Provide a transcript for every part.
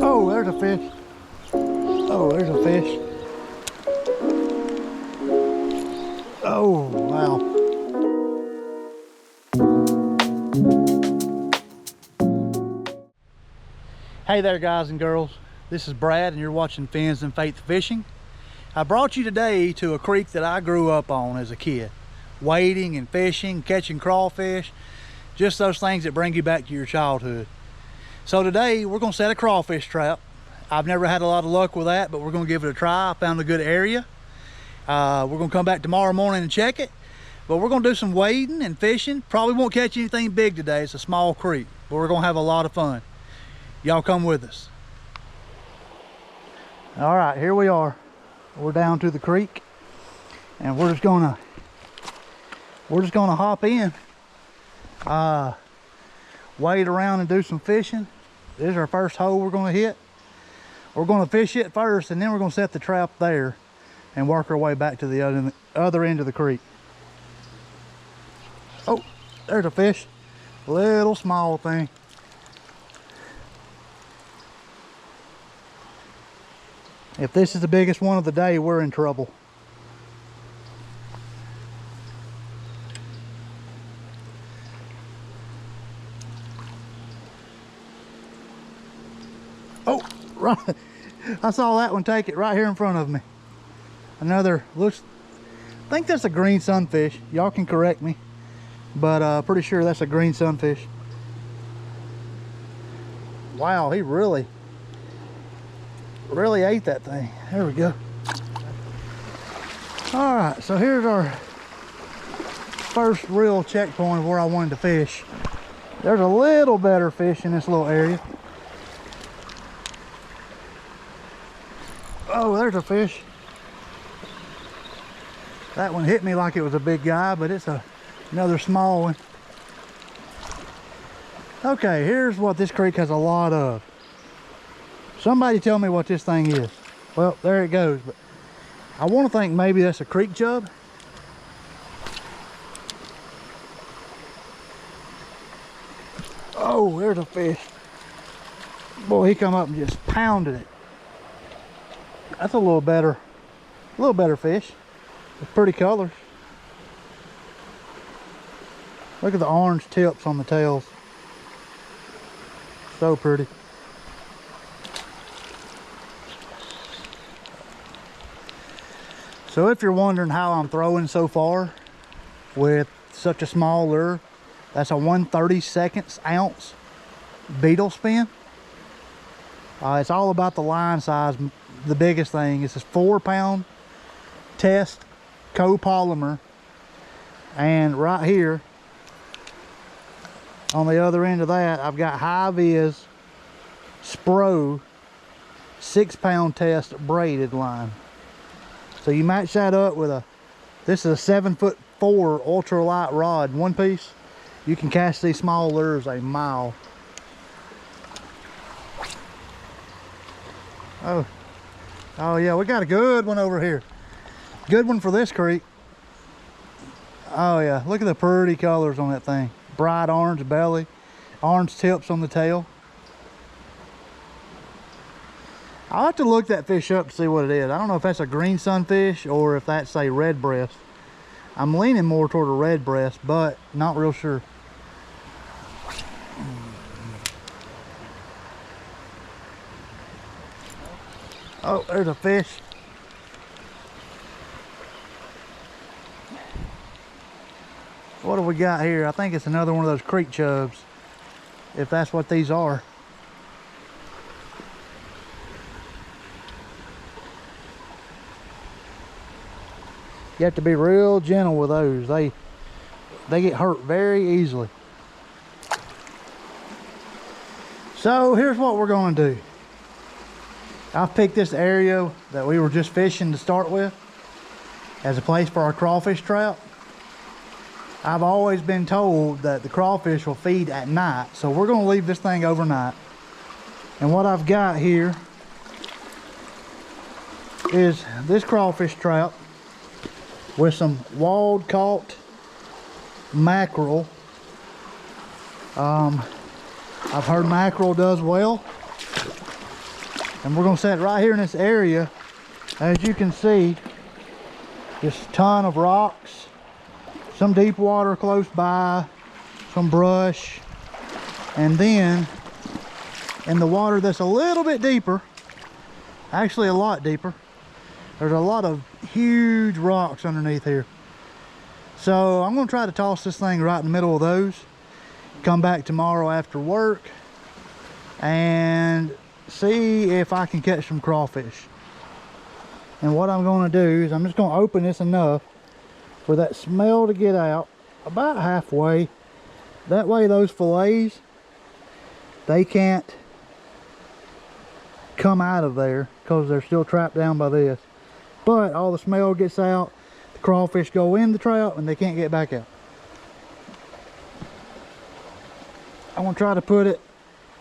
Oh, there's a fish. Oh, there's a fish. Oh, wow. Hey there, guys and girls. This is Brad, and you're watching Fins and Faith Fishing. I brought you today to a creek that I grew up on as a kid. Wading and fishing, catching crawfish, just those things that bring you back to your childhood. So today we're going to set a crawfish trap. I've never had a lot of luck with that, but we're going to give it a try. I found a good area. We're going to come back tomorrow morning and check it. But we're going to do some wading and fishing. Probably won't catch anything big today. It's a small creek, but we're going to have a lot of fun. Y'all come with us. All right, here we are. We're down to the creek, and we're just gonna hop in, wade around and do some fishing. This is our first hole we're gonna hit. We're gonna fish it first, and then we're gonna set the trap there and work our way back to the other end of the creek. Oh, there's a fish, little small thing. If this is the biggest one of the day, we're in trouble. Oh, right. I saw that one take it right here in front of me. Another, looks, I think that's a green sunfish. Y'all can correct me, but pretty sure that's a green sunfish. Wow, he really ate that thing. There we go. All right, so here's our first real checkpoint of where I wanted to fish. There's a little better fish in this little area. Oh, there's a fish. That one hit me like it was a big guy, but it's another small one. Okay, here's what this creek has a lot of. Somebody tell me what this thing is. Well, there it goes, but I want to think maybe that's a creek chub. Oh, there's a fish. Boy, he come up and just pounded it. That's a little better fish with pretty colors. Look at the orange tips on the tails. So pretty. So if you're wondering how I'm throwing so far with such a small lure, that's a 1/32 ounce beetle spin. It's all about the line size. The biggest thing is this 4-pound test copolymer, and right here on the other end of that I've got high vis Spro 6-pound test braided line. So you match that up with this is a 7'4" ultralight rod, one piece. You can cast these small lures a mile. Oh yeah, we got a good one over here. Good one for this creek. Oh yeah, look at the pretty colors on that thing. Bright orange belly, orange tips on the tail. I'll have to look that fish up to see what it is. I don't know if that's a green sunfish or if that's a red breast. I'm leaning more toward a red breast, but not real sure. Oh, there's a fish. What do we got here? I think it's another one of those creek chubs, if that's what these are. You have to be real gentle with those. They get hurt very easily. So here's what we're going to do. I've picked this area that we were just fishing to start with as a place for our crawfish trap. I've always been told that the crawfish will feed at night, so we're going to leave this thing overnight. And what I've got here is this crawfish trap with some walled caught mackerel. I've heard mackerel does well. And we're gonna set right here in this area. As you can see, just a ton of rocks, some deep water close by, some brush, and then in the water that's a little bit deeper, actually a lot deeper, there's a lot of huge rocks underneath here. So I'm gonna try to toss this thing right in the middle of those, come back tomorrow after work and see if I can catch some crawfish. And what I'm going to do is I'm just going to open this enough for that smell to get out about halfway. That way those fillets, they can't come out of there because they're still trapped down by this. But all the smell gets out, the crawfish go in the trap and they can't get back out. I'm going to try to put it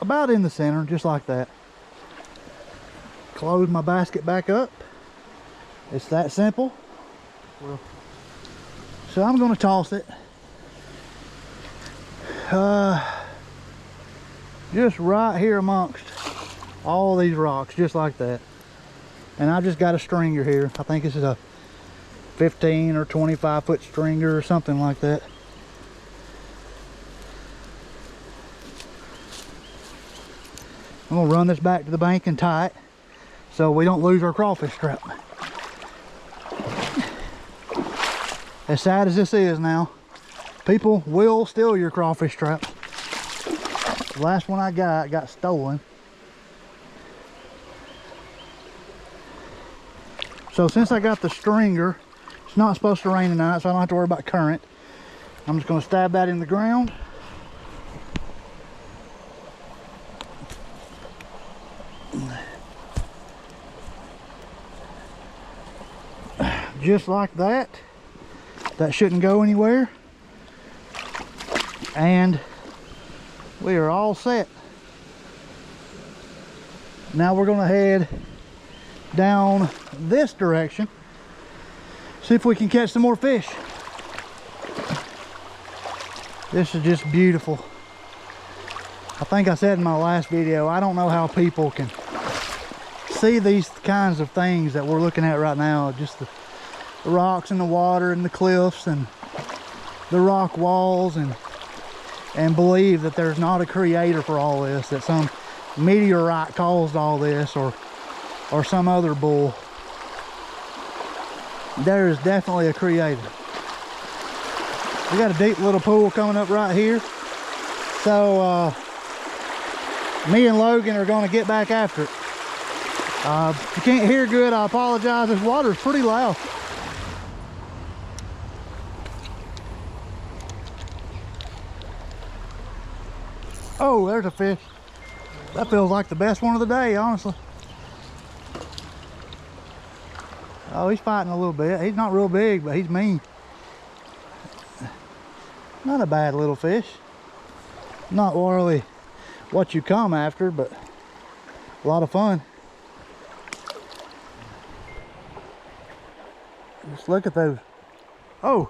about in the center, just like that. Close my basket back up. It's that simple. So I'm going to toss it just right here amongst all these rocks, just like that. And I've just got a stringer here. I think this is a 15 or 25 foot stringer or something like that. I'm going to run this back to the bank and tie it so we don't lose our crawfish trap. As sad as this is now, people will steal your crawfish trap. The last one I got stolen. So since I got the stringer, it's not supposed to rain tonight, so I don't have to worry about current. I'm just going to stab that in the ground. Just like that. That shouldn't go anywhere. And we are all set. Now we're going to head down this direction, see if we can catch some more fish. This is just beautiful. I think I said in my last video, I don't know how people can see these kinds of things that we're looking at right now. Just the rocks and the water and the cliffs and the rock walls, and believe that there's not a creator for all this, that some meteorite caused all this, or some other bull. There is definitely a creator. We got a deep little pool coming up right here, so me and Logan are going to get back after it. If you can't hear good, I apologize. This water is pretty loud. Oh, there's a fish. That feels like the best one of the day, honestly. Oh, he's fighting a little bit. He's not real big, but he's mean. Not a bad little fish. Not really what you come after, but a lot of fun. Just look at those. Oh.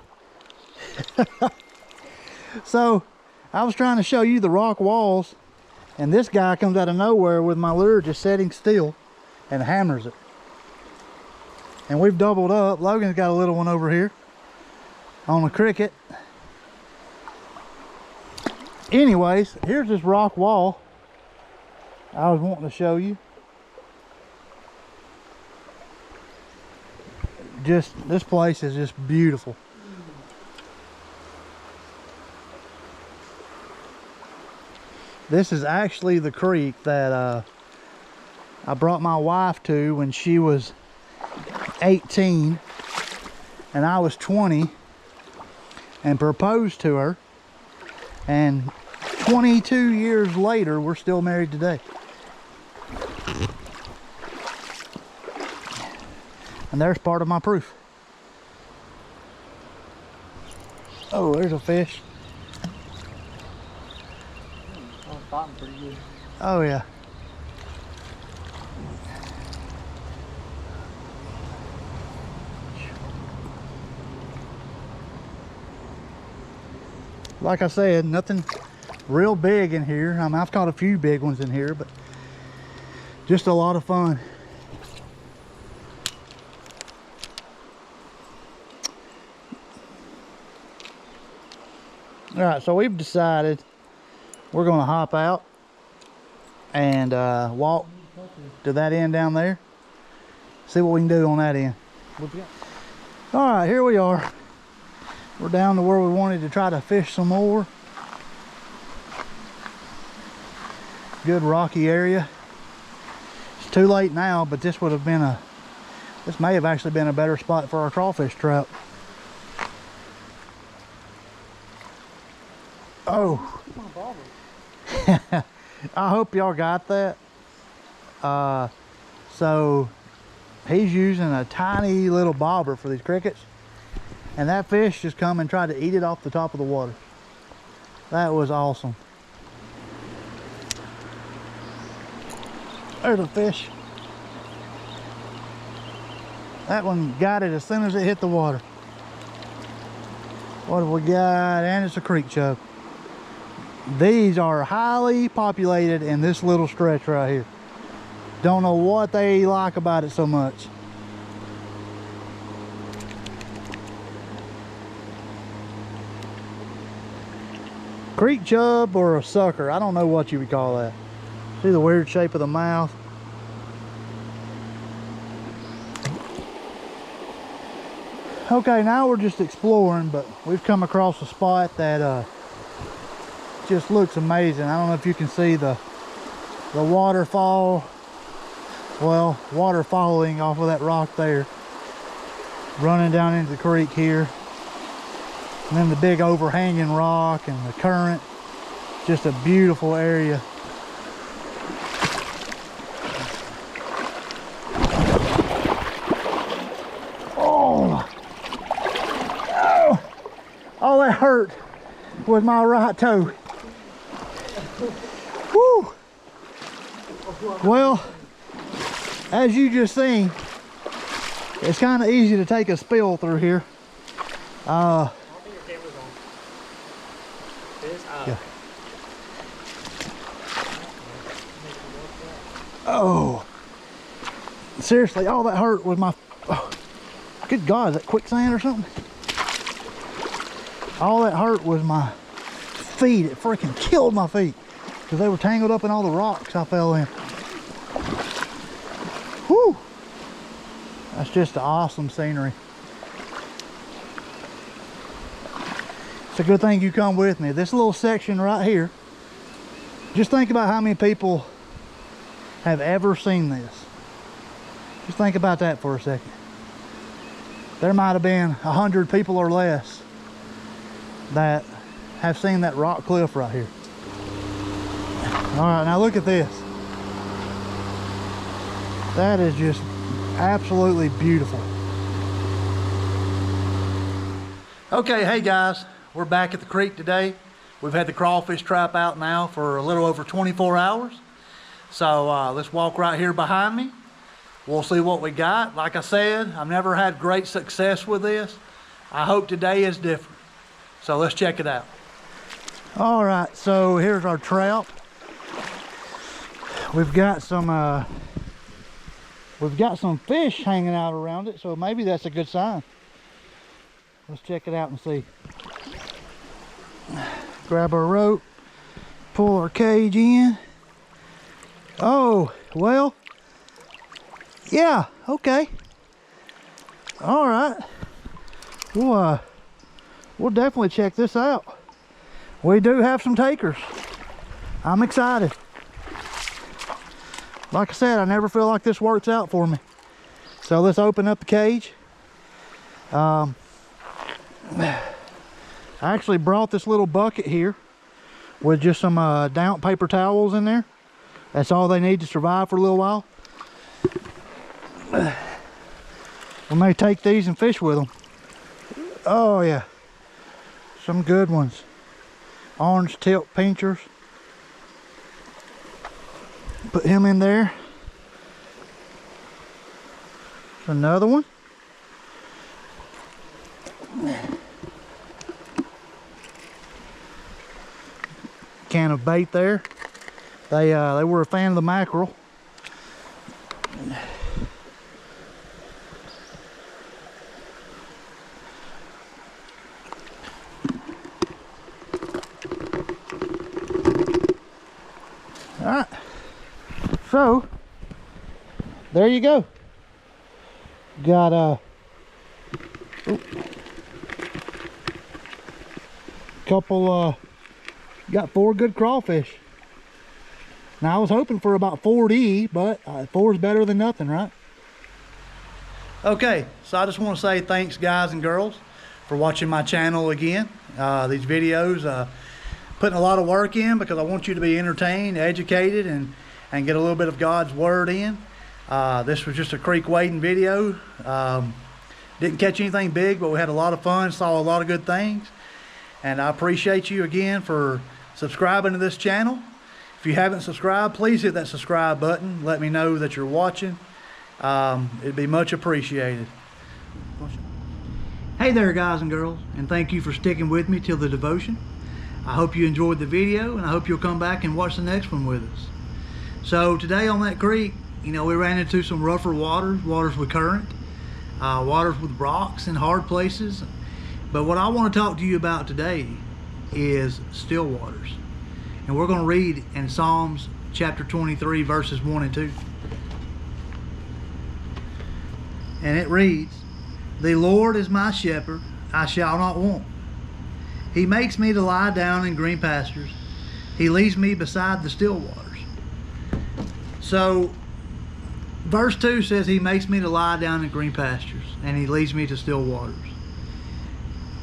So I was trying to show you the rock walls, and this guy comes out of nowhere with my lure just setting still and hammers it. And we've doubled up. Logan's got a little one over here on a cricket. Anyways, here's this rock wall I was wanting to show you. Just, this place is just beautiful. This is actually the creek that I brought my wife to when she was 18 and I was 20, and proposed to her, and 22 years later we're still married today. And there's part of my proof. Oh, there's a fish. Pretty good. Oh yeah. Like I said, nothing real big in here. I mean, I've caught a few big ones in here, but Just a lot of fun. All right, so we've decided we're gonna hop out and walk to that end down there. See what we can do on that end. All right, here we are. We're down to where we wanted to try to fish some more. Good rocky area. It's too late now, but this would have been this may have actually been a better spot for our crawfish trap. Oh. I hope y'all got that. So he's using a tiny little bobber for these crickets, and that fish just come and tried to eat it off the top of the water. That was awesome. There's a fish. That one got it as soon as it hit the water. What have we got? And it's a creek chub. These are highly populated in this little stretch right here. Don't know what they like about it so much. Creek chub or a sucker, I don't know what you would call that. See the weird shape of the mouth? Okay, now we're just exploring, but we've come across a spot that just looks amazing. I don't know if you can see the waterfall. Well, water falling off of that rock there, running down into the creek here, and then the big overhanging rock and the current. Just a beautiful area. All that hurt was my right toe. Woo! Well, as you just seen, it's kind of easy to take a spill through here. I don't think your camera's on. It is? Yeah. Oh. Seriously, all that hurt was my... Oh, good God, is that quicksand or something? All that hurt was my feet. It freaking killed my feet because they were tangled up in all the rocks I fell in. Whew. That's just awesome scenery. It's a good thing you come with me. This little section right here, just think about how many people have ever seen this. Just think about that for a second. There might have been 100 people or less that have seen that rock cliff right here. All right, now look at this. That is just absolutely beautiful. Okay, hey guys, we're back at the creek today. We've had the crawfish trap out now for a little over 24 hours. So let's walk right here behind me. We'll see what we got. Like I said, I've never had great success with this. I hope today is different. So let's check it out. All right, so here's our trap. We've got some fish hanging out around it, so maybe that's a good sign. Let's check it out and see. Grab our rope, pull our cage in. Oh, well, yeah, okay. All right. We'll definitely check this out. We do have some takers. I'm excited. Like I said, I never feel like this works out for me. So let's open up the cage. I actually brought this little bucket here with just some damp paper towels in there. That's all they need to survive for a little while. We may take these and fish with them. Oh yeah. Some good ones. Orange tip pinchers. Put him in there. Another one. Can of bait there. They were a fan of the mackerel. All right, so there you go. Got a couple, got 4 good crawfish. Now I was hoping for about 4D, but 4 is better than nothing, right? Okay, so I just want to say thanks, guys and girls, for watching my channel again. These videos, putting a lot of work in because I want you to be entertained, educated, and get a little bit of God's word in. This was just a creek wading video. Didn't catch anything big, but we had a lot of fun, saw a lot of good things. And I appreciate you again for subscribing to this channel. If you haven't subscribed, please hit that subscribe button. Let me know that you're watching. It'd be much appreciated. Hey there, guys and girls, and thank you for sticking with me till the devotion. I hope you enjoyed the video, and I hope you'll come back and watch the next one with us. So today on that creek, you know, we ran into some rougher waters with current, waters with rocks and hard places. But what I want to talk to you about today is still waters. And we're going to read in Psalms chapter 23, verses 1 and 2. And it reads, "The Lord is my shepherd, I shall not want. He makes me to lie down in green pastures. He leads me beside the still waters." So, verse 2 says he makes me to lie down in green pastures, and he leads me to still waters.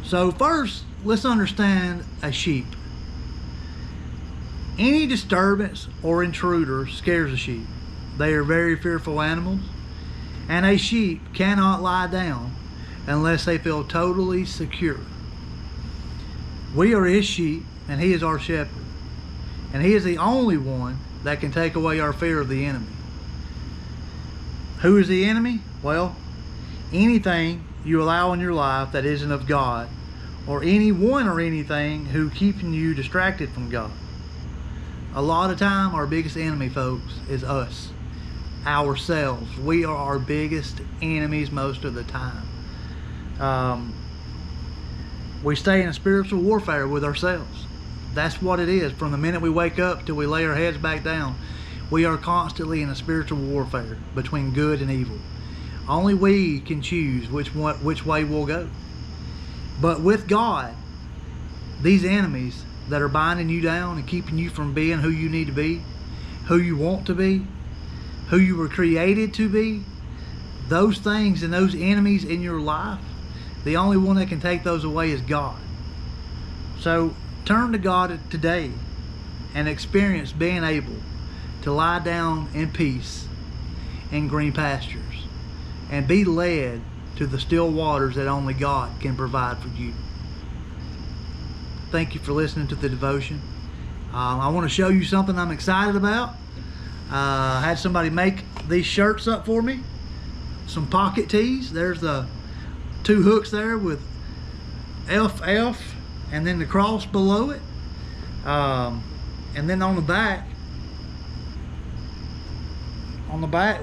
So first, let's understand a sheep. Any disturbance or intruder scares a sheep. They are very fearful animals, and a sheep cannot lie down unless they feel totally secure. We are his sheep, and he is our shepherd, and he is the only one that can take away our fear of the enemy. Who is the enemy? Well, anything you allow in your life that isn't of God, or anyone or anything who keeping you distracted from God. A lot of time, our biggest enemy, folks, is us, ourselves. We are our biggest enemies most of the time. We stay in a spiritual warfare with ourselves. That's what it is. From the minute we wake up till we lay our heads back down, we are constantly in a spiritual warfare between good and evil. Only we can choose which way we'll go. But with God, these enemies that are binding you down and keeping you from being who you need to be, who you want to be, who you were created to be, those things and those enemies in your life, the only one that can take those away is God. So turn to God today and experience being able to lie down in peace in green pastures and be led to the still waters that only God can provide for you. Thank you for listening to the devotion. I want to show you something I'm excited about. I had somebody make these shirts up for me, some pocket tees. There's the 2 hooks there with FF and then the cross below it, and then on the back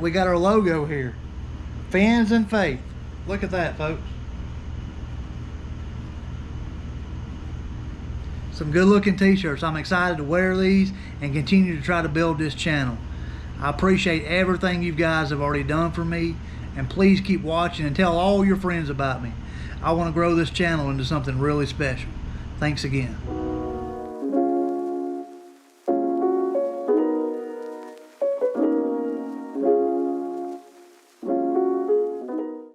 we got our logo here, Fins and Faith. Look at that, folks. Some good looking t-shirts. I'm excited to wear these and continue to try to build this channel. I appreciate everything you guys have already done for me, and please keep watching and tell all your friends about me. I want to grow this channel into something really special. Thanks again.